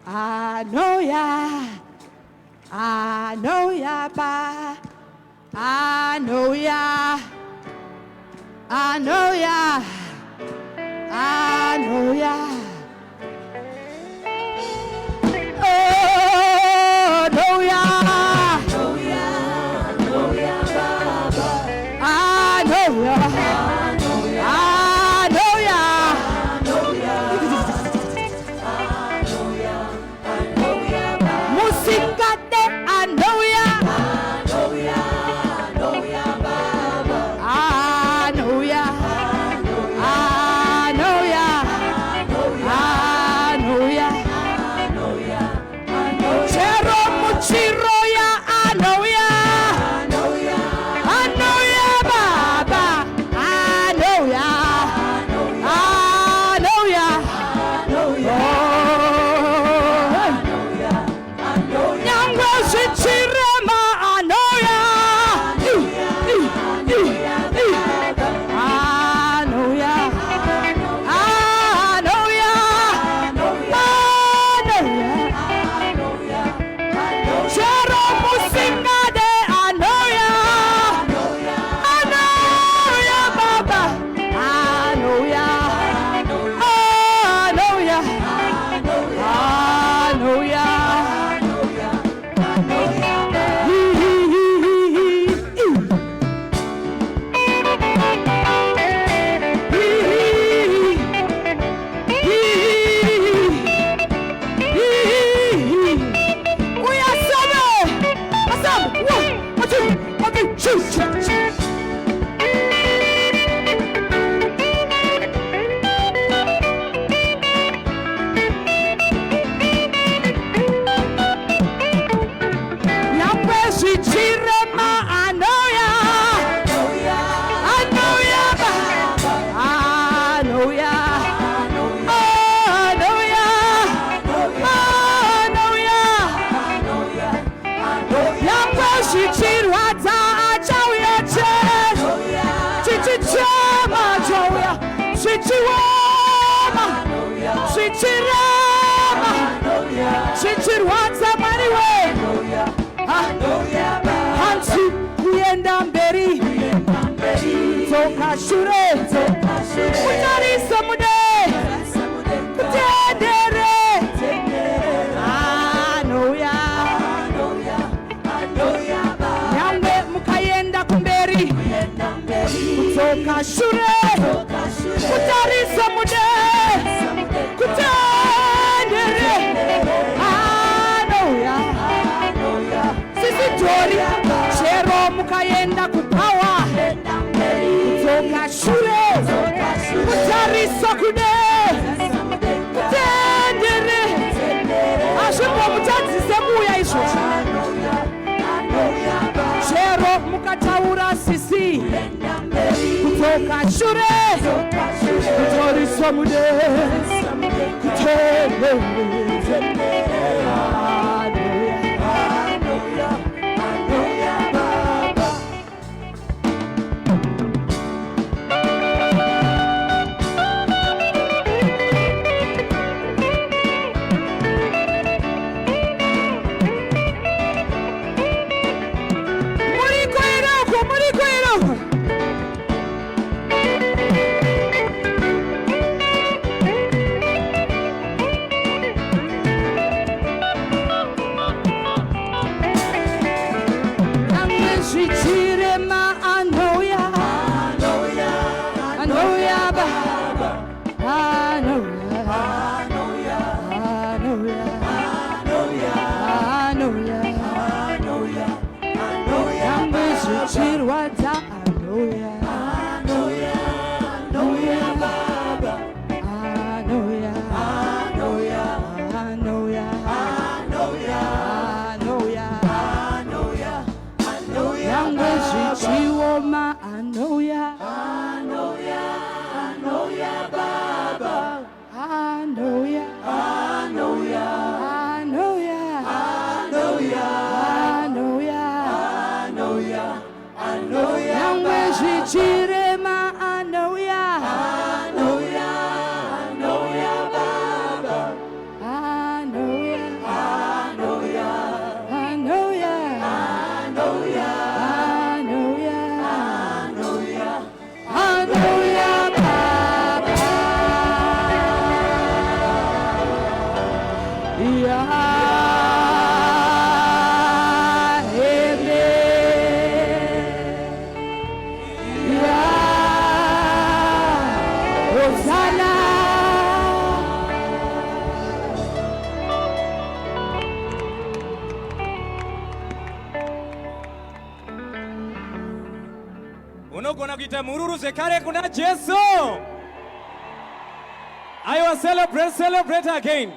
I know ya. I know ya, ba. I know ya. I know ya. I know ya. Oh, know ya. Know ya. Know ya, Baba. I know ya. I know ya. I know ya. I know ya. I know ya. I know ya, Baba. Música de I know ya. I know ya. I know ya, Baba. I know ya. I know ya. I know ya. I know ya. I know ya. I know ya. Chero muchiro ya. I know ya. I know ya. I know ya, Baba. I know ya. I know ya. I know ya. I know ya. I know ya. Nyangwe shichirema. I know ya. I know ya. I know ya. I know ya. I know ya. I know ya. Chero musinga de I know ya. I know ya, Baba. I know ya. I know ya. I know ya. Shure, utari samude, utendere. I know ya. Nyambe mukayenda kumberi, kutoka shure, utari samude, kutendere. I know ya. Sisi tori, chero mukayenda kupawa. Kutoka shure, kutari sakude, kutendere. Ashimwa mutati semu ya isho. Chero mukataura sisi. Kutoka shure, kutari sakude, kutendere. Unogona kuita mururu sekare kuna Jesu. I will celebrate again.